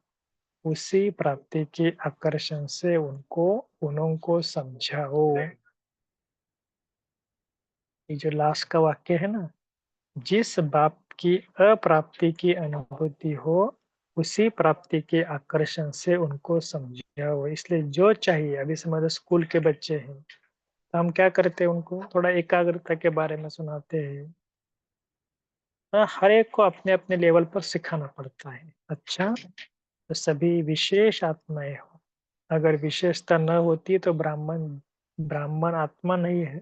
उसी प्राप्ति के आकर्षण से उनको समझाओ। ये जो लास्ट का वाक्य है ना, जिस बात की अप्राप्ति की अनुभूति हो, उसी प्राप्ति के आकर्षण से उनको समझाओ। इसलिए जो चाहिए, अभी समझो स्कूल के बच्चे हैं, तो हम क्या करते हैं, उनको थोड़ा एकाग्रता के बारे में सुनाते हैं। हाँ, हर एक को अपने अपने लेवल पर सिखाना पड़ता है। अच्छा, तो सभी विशेष आत्माएं हो। अगर विशेषता न होती तो ब्राह्मण ब्राह्मण आत्मा नहीं है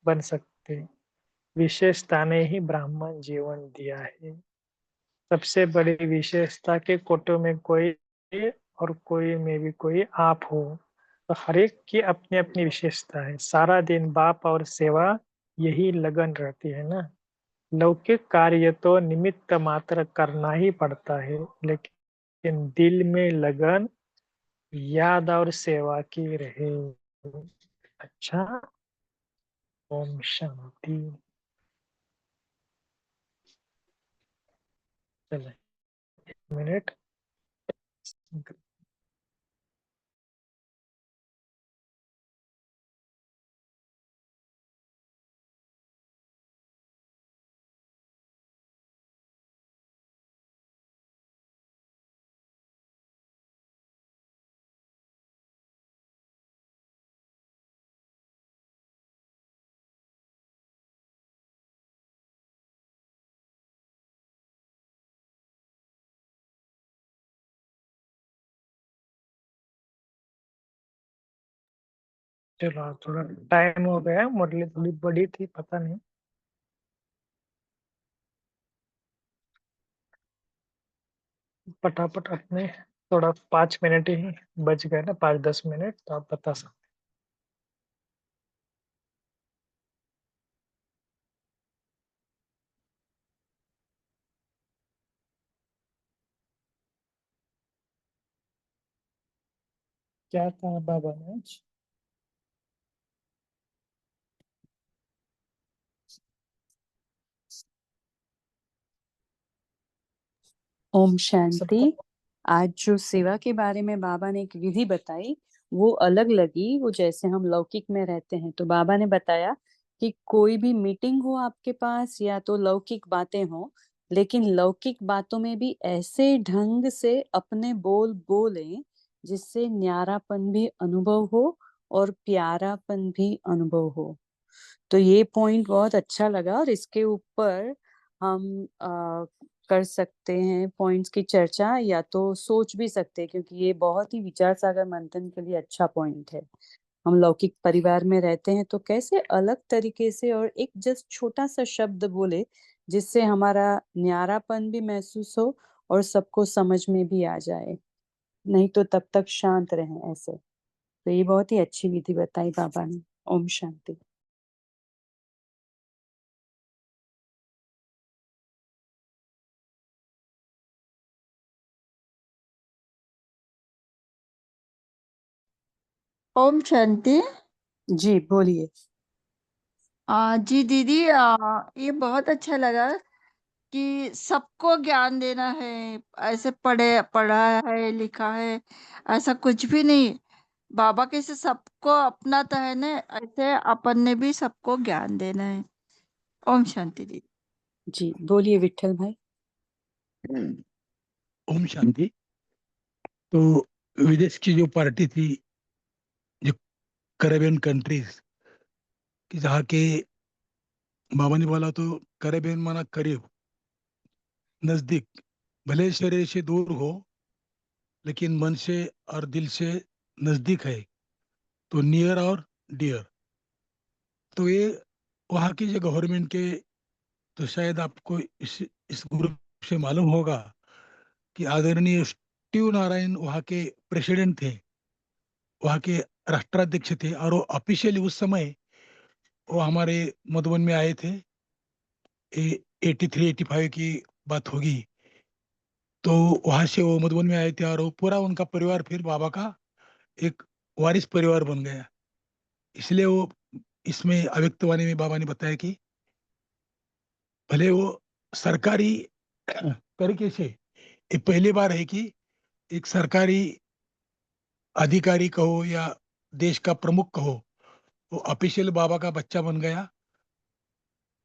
बन सकते। विशेषता ने ही ब्राह्मण जीवन दिया है। सबसे बड़ी विशेषता के कोटों में कोई और कोई में भी कोई आप हो। तो हर एक की अपनी अपनी विशेषता है। सारा दिन बाप और सेवा यही लगन रहती है ना। लौकिक कार्य तो निमित्त मात्र करना ही पड़ता है, लेकिन दिल में लगन, याद और सेवा की रहे। अच्छा। ओम शांति। चले, 1 मिनट। चलो, थोड़ा टाइम हो गया, मुरली थोड़ी बड़ी थी, पता नहीं। फटाफट अपने, थोड़ा 5 मिनट ही बच गए ना, 5-10 मिनट, तो आप बता सकते। क्या कहा बाबा ने आज?
ओम
सबको
शांति। आज जो सेवा के बारे में बाबा ने एक विधि बताई वो अलग लगी। वो जैसे हम लौकिक में रहते हैं तो बाबा ने बताया कि कोई भी मीटिंग हो आपके पास या तो लौकिक बातें हो, लेकिन लौकिक बातों में भी ऐसे ढंग से अपने बोल बोलें जिससे न्यारापन भी अनुभव हो और प्यारापन भी अनुभव हो। तो ये पॉइंट बहुत अच्छा लगा और इसके ऊपर हम कर सकते हैं पॉइंट्स की चर्चा, या तो सोच भी सकते हैं, क्योंकि ये बहुत ही विचार सागर मंथन के लिए अच्छा पॉइंट है। हम लौकिक परिवार में रहते हैं तो कैसे अलग तरीके से और एक जस्ट छोटा सा शब्द बोले जिससे हमारा न्यारापन भी महसूस हो और सबको समझ में भी आ जाए, नहीं तो तब तक शांत रहें ऐसे। तो ये बहुत ही अच्छी विधि बताई बाबा ने। ओम शांति।
ओम शांति।
जी बोलिए।
जी दीदी, ये बहुत अच्छा लगा कि सबको ज्ञान देना है। ऐसे पढ़ा है लिखा है, ऐसा कुछ भी नहीं। बाबा कैसे सबको अपनाता है ना, ऐसे अपन ने भी सबको ज्ञान देना है। ओम शांति दीदी।
जी बोलिए विठल भाई।
ओम शांति। तो विदेश की जो पार्टी थी, जो कैरेबियन कंट्रीज की, जहाँ के बाबा ने बोला तो कैरेबियन माना करीब, नजदीक, भले शरीर से दूर हो लेकिन मन से और दिल से नजदीक है, तो नियर और डियर। तो ये वहाँ की जो गवर्नमेंट के, तो शायद आपको इस ग्रुप से मालूम होगा कि आदरणीय स्टीव नारायण वहाँ के प्रेसिडेंट थे, वहाँ के राष्ट्राध्यक्ष थे, और वो ऑफिशियली उस समय वो हमारे मधुबन में आए थे। 83-85 की बात होगी। तो वहां से वो मधुबन में आए थे और वो पूरा उनका परिवार फिर बाबा का एक वारिस परिवार बन गया। इसलिए वो इसमें अव्यक्तवाणी में बाबा ने बताया कि भले वो सरकारी तरीके से, ये पहली बार है कि एक सरकारी अधिकारी कहो या देश का प्रमुख कहो, वो ऑफिशियल बाबा का बच्चा बन गया,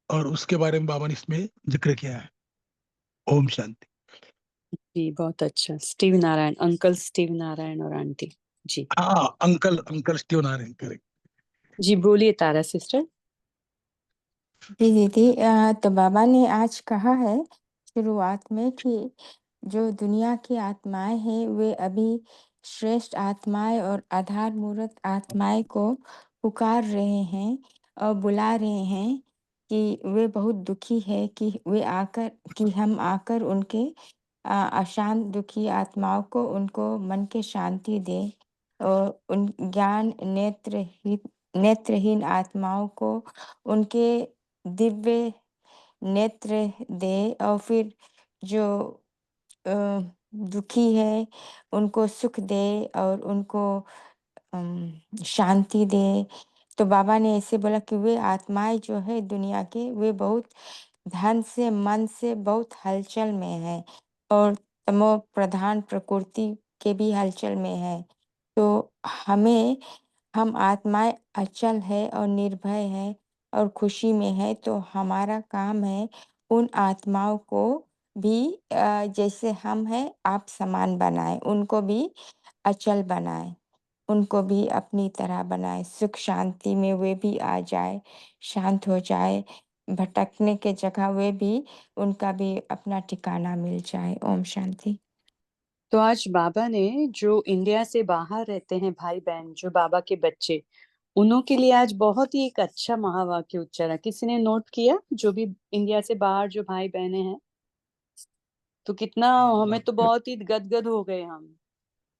और उसके बारे में बाबा ने इसमें जिक्र किया है। ओम शांति।
जी बहुत अच्छा। Steve Narayan, uncle Steve Narayan और आंटी। जी
हाँ, uncle uncle Steve Narayan, correct.
जी बोलिए तारा सिस्टर।
जी दीदी, तो बाबा ने आज कहा है शुरुआत में कि जो दुनिया की आत्माएं हैं वे अभी श्रेष्ठ आत्माएं और आधार मूर्त आत्माएं को पुकार रहे हैं और बुला रहे हैं कि वे बहुत दुखी है कि वे आकर कि हम आकर उनके अशांत दुखी आत्माओं को उनको मन के शांति दें और उन ज्ञान नेत्रहीन आत्माओं को उनके दिव्य नेत्र दे, और फिर जो अ, दुखी है उनको सुख दे और उनको शांति दे। तो बाबा ने ऐसे बोला कि वे आत्माएं जो है दुनिया के, वे बहुत धन से, मन से बहुत हलचल में है और तमो प्रधान प्रकृति के भी हलचल में है। तो हम आत्माएं अचल है और निर्भय है और खुशी में है, तो हमारा काम है उन आत्माओं को भी जैसे हम हैं आप समान बनाए, उनको भी अचल बनाए, उनको भी अपनी तरह बनाए, सुख शांति में वे भी आ जाए, शांत हो जाए, भटकने के जगह वे भी, उनका भी अपना ठिकाना मिल जाए। ओम शांति।
तो आज बाबा ने जो इंडिया से बाहर रहते हैं भाई बहन, जो बाबा के बच्चे, उन्हों के लिए आज बहुत ही एक अच्छा महावाक्य उच्चारा। किसी ने नोट किया? जो भी इंडिया से बाहर जो भाई बहने हैं, तो कितना हमें तो बहुत ही गदगद हो गए हम।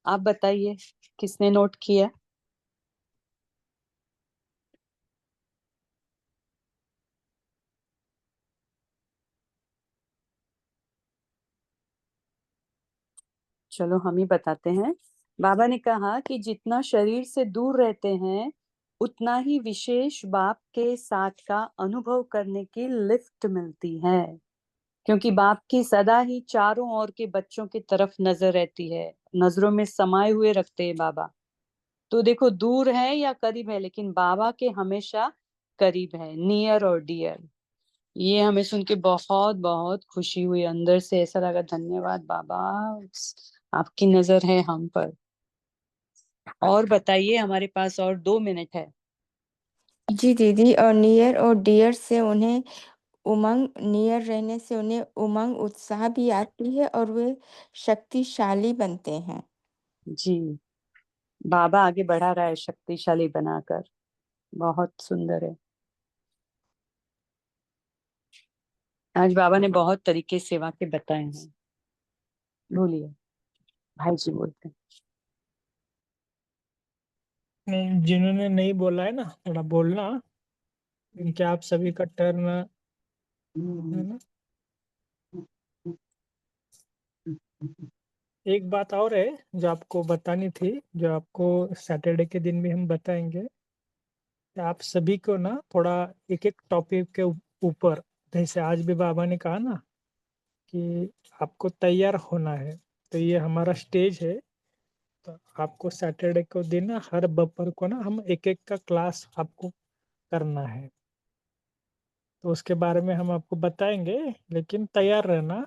आप बताइए किसने नोट किया? चलो हम ही बताते हैं। बाबा ने कहा कि जितना शरीर से दूर रहते हैं, उतना ही विशेष बाप के साथ का अनुभव करने की लिफ्ट मिलती है, क्योंकि बाप की सदा ही चारों ओर के बच्चों की तरफ नजर रहती है, नजरों में समाये हुए रखते हैं बाबा। तो देखो दूर है या करीब है, लेकिन बाबा के हमेशा करीब है, नियर और डियर। ये हमें सुन के बहुत बहुत खुशी हुई, अंदर से ऐसा लगा धन्यवाद बाबा, आपकी नजर है हम पर। और बताइए, हमारे पास और 2 मिनट है।
जी दीदी, और नियर और डियर से उन्हें उमंग, नियर रहने से उन्हें उमंग, उत्साह भी आती है और वे शक्तिशाली बनते हैं।
जी, बाबा आगे बढ़ा रहा है शक्तिशाली बनाकर, बहुत सुंदर है। आज बाबा ने बहुत तरीके सेवा के बताए हैं। बोलिए, भाई जी बोलते हैं।
नहीं, जिन्होंने नहीं बोला है ना, थोड़ा बोलना, क्योंकि आप सभी का टर्न है ना। एक बात और है जो आपको बतानी थी, जो आपको सैटरडे के दिन भी हम बताएंगे। कि आप सभी को ना थोड़ा एक एक टॉपिक के ऊपर, जैसे आज भी बाबा ने कहा ना कि आपको तैयार होना है, तो ये हमारा स्टेज है। तो आपको सैटरडे को दिन ना, हर बपर को ना, हम एक एक का क्लास आपको करना है। तो उसके बारे में हम आपको बताएंगे, लेकिन तैयार रहना।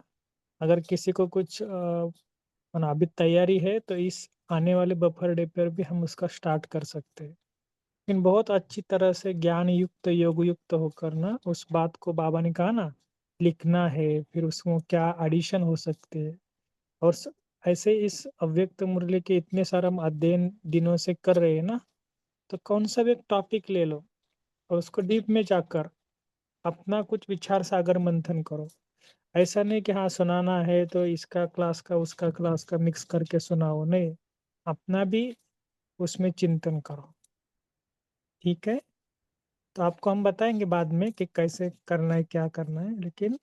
अगर किसी को कुछ माना अभी तैयारी है, तो इस आने वाले बफर डे पर भी हम उसका स्टार्ट कर सकते हैं। लेकिन बहुत अच्छी तरह से ज्ञान युक्त, योग युक्त होकर ना, उस बात को बाबा ने कहा ना, लिखना है, फिर उसमें क्या एडिशन हो सकते हैं। और ऐसे इस अव्यक्त मुरली के इतने सारे हम अध्ययन दिनों से कर रहे हैं ना, तो कौन सा भी एक टॉपिक ले लो और उसको डीप में जाकर अपना कुछ विचार सागर मंथन करो। ऐसा नहीं कि हाँ सुनाना है तो इसका क्लास का उसका क्लास का मिक्स करके सुनाओ, नहीं, अपना भी उसमें चिंतन करो। ठीक है, तो आपको हम बताएंगे बाद में कि कैसे करना है, क्या करना है। लेकिन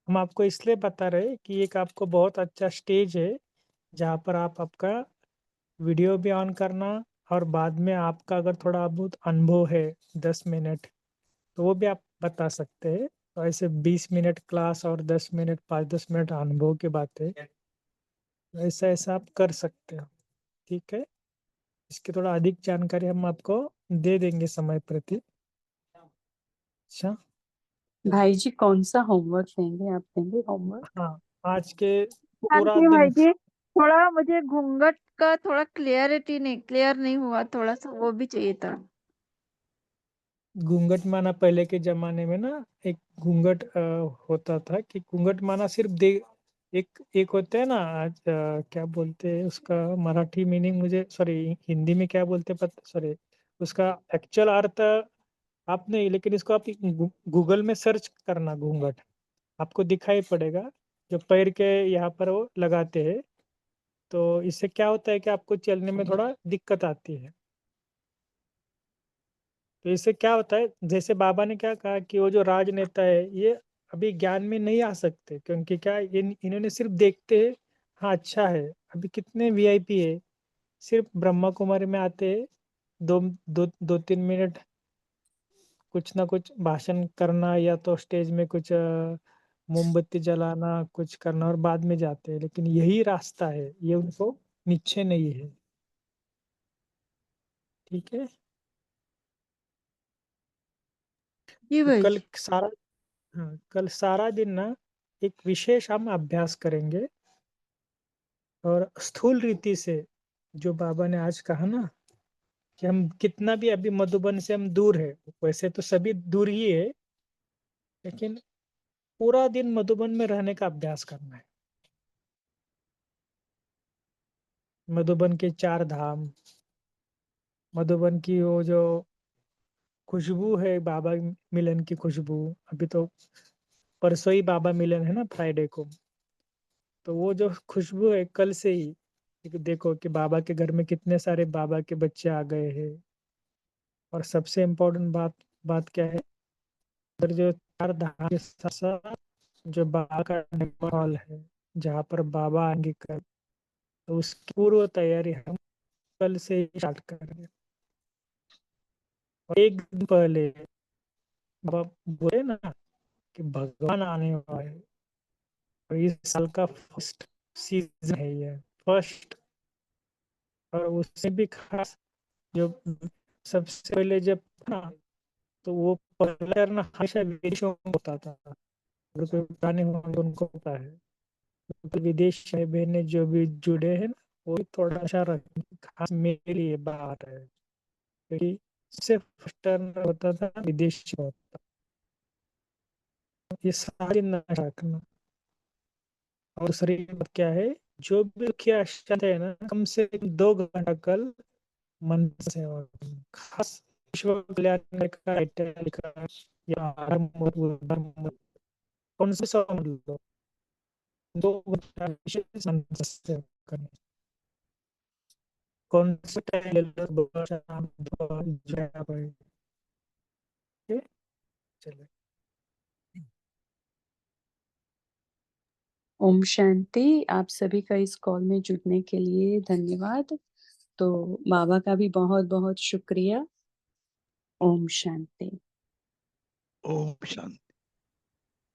हम आपको इसलिए बता रहे हैं कि एक आपको बहुत अच्छा स्टेज है, जहाँ पर आप आपका वीडियो भी ऑन करना, और बाद में आपका अगर थोड़ा बहुत अनुभव है 10 मिनट, तो वो भी आप बता सकते हैं। तो ऐसे 20 मिनट क्लास और 10 मिनट, 5-10 मिनट अनुभव की बात है। ऐसा ऐसा आप कर सकते हो। ठीक है, इसकी थोड़ा अधिक जानकारी हम आपको दे देंगे समय प्रति। अच्छा,
भाई जी कौन सा होमवर्क देंगे? आप देंगे होमवर्क?
हाँ, आज के
थैंक
पूरा
यू भाई
दिन।
जी। थोड़ा मुझे घूंघट का थोड़ा क्लियर नहीं हुआ, थोड़ा सा वो भी चाहिए था।
घूंघट माना पहले के जमाने में ना, एक घूंघट होता था कि घूंघट माना सिर्फ दे, एक होते हैं ना आज, क्या बोलते हैं उसका मराठी मीनिंग, मुझे सॉरी हिंदी में क्या बोलते हैं पता, सॉरी उसका एक्चुअल अर्थ आप नहीं, लेकिन इसको आप गूगल में सर्च करना, घूंघट आपको दिखाई पड़ेगा। जो पैर के यहाँ पर वो लगाते हैं, तो इससे क्या होता है कि आपको चलने में थोड़ा दिक्कत आती है। तो इससे क्या होता है, जैसे बाबा ने क्या कहा कि वो जो राजनेता है, ये अभी ज्ञान में नहीं आ सकते, क्योंकि क्या इन्होंने सिर्फ देखते हैं, हाँ अच्छा है। अभी कितने वीआईपी है, सिर्फ ब्रह्मा कुमारी में आते हैं, 2-3 मिनट कुछ ना कुछ भाषण करना, या तो स्टेज में कुछ मोमबत्ती जलाना, कुछ करना और बाद में जाते हैं। लेकिन यही रास्ता है, ये उनको निश्चय नहीं है। ठीक है,
जी
तो
भाई
कल
जी।
सारा, हाँ कल सारा दिन ना एक विशेष हम अभ्यास करेंगे। और स्थूल रीति से, जो बाबा ने आज कहा ना, कि हम कितना भी अभी मधुबन से हम दूर है, वैसे तो सभी दूर ही है, लेकिन पूरा दिन मधुबन में रहने का अभ्यास करना है। मधुबन के 4 धाम, मधुबन की वो जो खुशबू है, बाबा मिलन की खुशबू। अभी तो परसों ही बाबा मिलन है ना, फ्राइडे को। तो वो जो खुशबू है कल से ही, देखो कि बाबा के घर में कितने सारे बाबा के बच्चे आ गए हैं। और सबसे इम्पोर्टेंट बात बात क्या है, उधर जो 4 धाम के साथ साथ जो बाबा का हॉल है, जहाँ पर बाबा आएंगे कल, तो उसकी पूर्व तैयारी हम कल से ही स्टार्ट करेंगे। और एक दिन पहले बाबा बोले ना कि भगवान आने वाले हैं, और इस साल का फर्स्ट सीजन है ये, फर्स्ट। और उससे भी खास, जो सबसे पहले जब ना, तो वो पहला करना हमेशा विदेशों में होता था। और कोई पुराने होंगे तो उनको पता है। तो विदेश में बहने जो भी जुड़े हैं ना, वो भी थोड़ा सा रखें, खास मेरे लिए बात है, क्योंकि सिर्फ टर्न होता था, विदेश में होता था। ये सारी ना रखना। और दूसरी बात क्या है, जो भी दुखिया अशांत है ना, कम से कम 2 घंटा कल मन से सेवा करना। खास विश्व कल्याण का टाइटल लिखा है, या धर्म मत वो धर्म मत, कौन से सौ मतलब 2 घंटा विशेष मन से सेवा करना। कौन से टाइम ले लो, सुबह, शाम, दोपहर, जय भाई। ठीक है? चलो।
ओम शांति। आप सभी का इस कॉल में जुड़ने के लिए धन्यवाद। तो बाबा का भी बहुत बहुत शुक्रिया। ओम शांति।
ओम शांति।